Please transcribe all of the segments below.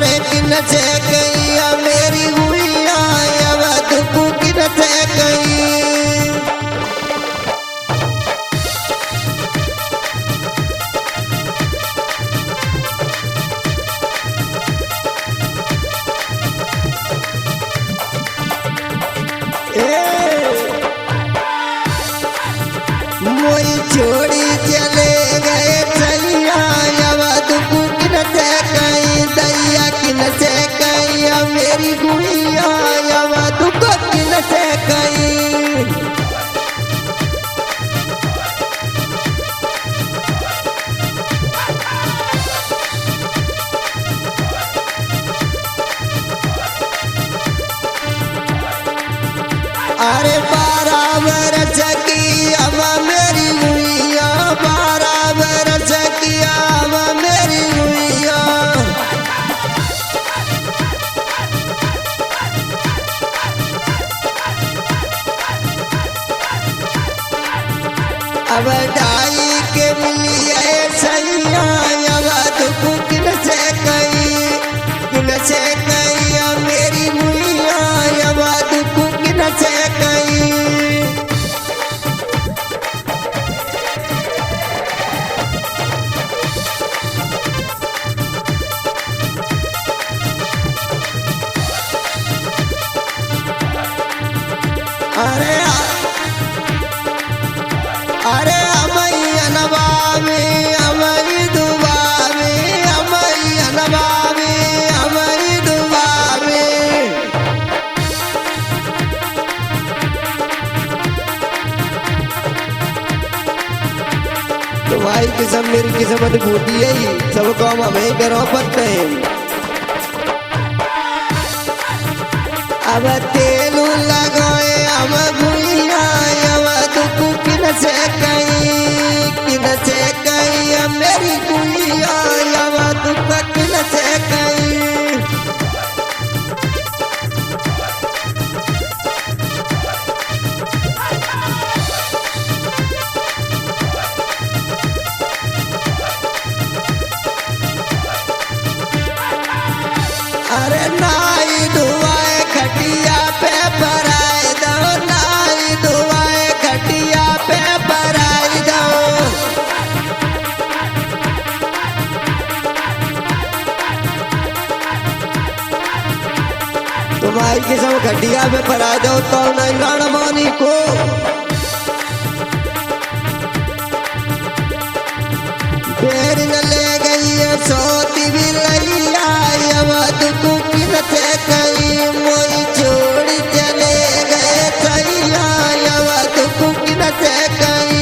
अरे किन से कैया मेरी गुड़िया अब दुख किन से कई। मोई छोड़ी चले गए सैया अब दुख किन से कई। दैया किन से कैया मेरी गुड़िया अब दुख किन से कई। अरे 12 वर्ष की अब मेरी गुड़िया 12 वर्ष की अब मेरी गुड़िया। अब ढाई के मिलिए सैया अब दुख किन से कई। किन से कैया मेरी गुड़िया अब दुख किन से कई। अरे अरे अमैया नवामी अमई दुबावी अमैया नवामी अमई दुबावी। तुम्हारी किस्म मेरी किस्मत फूटी है सब काम हमें करो पत्ते। अब तेलू लगाए हम भूलिया अब दुख किन से कई। किन से कई मेरी गुड़िया अब दुख किन से कई। अरे नाई धुआए खटिया पे पराए दो नाई धुआए खटिया पे पराए दो। तुम्हारी किस्म खटिया पे पराए दो तो नहीं रणमानी को। पेड़ न ले गई सोती भी लैया अब दुख किन से कई। मोई छोड़ी चले गए सैया अब दुख किन से कई।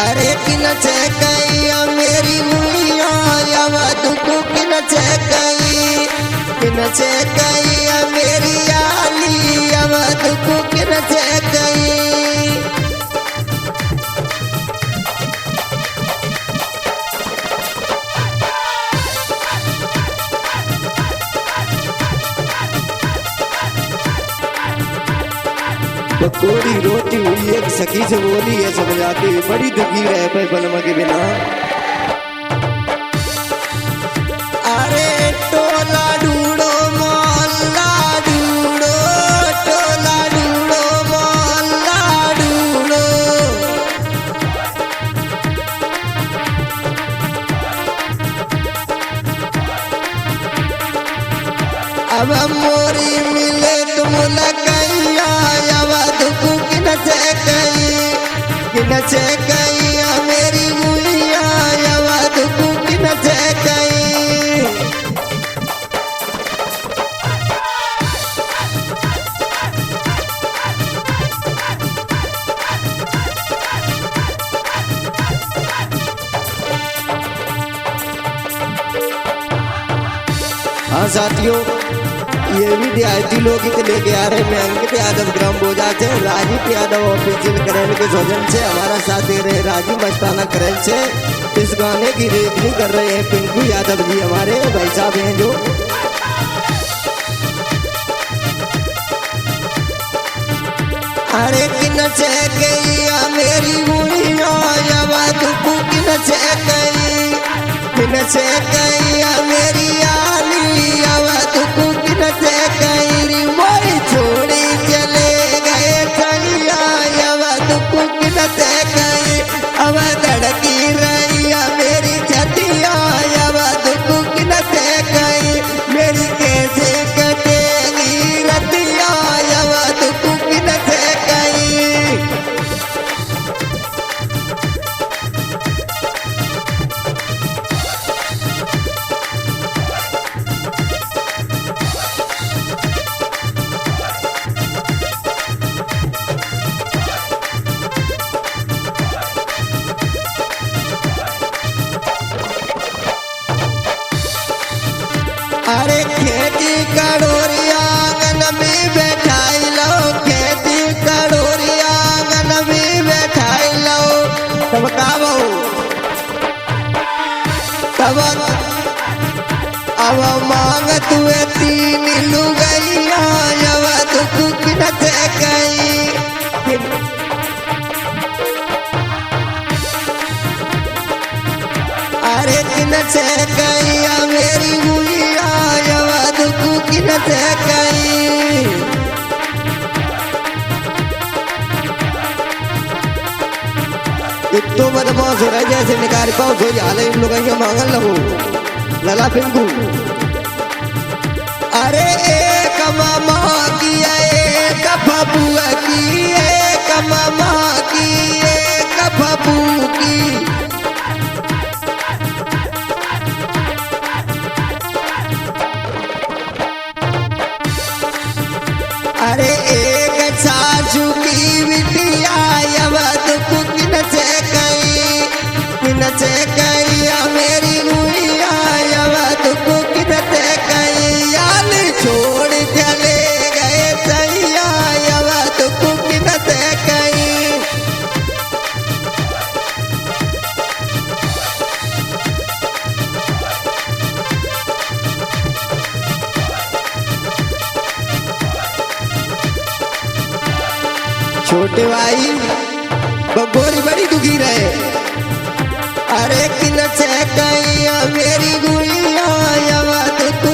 अरे किन से कैया मेरी गुड़िया अब दुख किन से कई। किन से कैया मेरी आली अब दुख किन से कई। पकोड़ी रोटी हुई एक सखी से बोली है समझाती बड़ी दुखी रह पे बलमा के बिना। अरे टोला ढूंढो मोहल्ला ढूंढो टोला ढूंढो मोहल्ला ढूंढो। अब मोरी मिले तुम लगैया अब दुख किन से कई। किन से कैया मेरी गुड़िया अब दुख किन से कई। हाँ साथियों ये भी देहाती लोकगीत लेके आ रहे हैं। मैं अंकित यादव ग्राम बोजा से राजीव यादव ऑफिशियल करेल के सौजन से हमारा साथ दे रहे राजीव मस्ताना करेल से। इस गाने की रेकॉर्डिंग कर रहे हैं पिंकू यादव जी हमारे भाई साहब हैं जो। अरे किन से गई मेरी गुड़िया यवा दुकु किन से गई मेरी आली यवा दुकु किन से गई मोई छोड़ी चले गए सैया यवा दुकु किन से गई अब धड़की रही मेरी छतिया यवा दुकु किन से गई मेरी कैसे कटेगी रतिया यवा दुकु किन से गई। अरे खेती करोरिया आंगन में बैठाई लो खेती करोरिया आंगन में बैठाई लो तब का बहू तब अब मांग तुए तीन लुगैया जब दुख किन से गई अरे किन से गई मेरी गुड़िया यवा दुकु किन से गई। एक तो बदमाश हो रहा है जैसे निकाल पाओ जो हाल इन लोगों के मांगल लहू लला पिंकू। अरे एक मामा की एक फबुआ की एक मामा की एक फबू की अरे एक सासू की बिटिया यवा दुकु किन से गई मेरी गुड़िया यवा दुकु किन से गई याल छोड़ चले गए सैया यवा दुकु किन से गई। छोटे भाई बगोरी बड़ी दुखी रहे अरे किन से गई मेरी गुड़िया यवा दुकु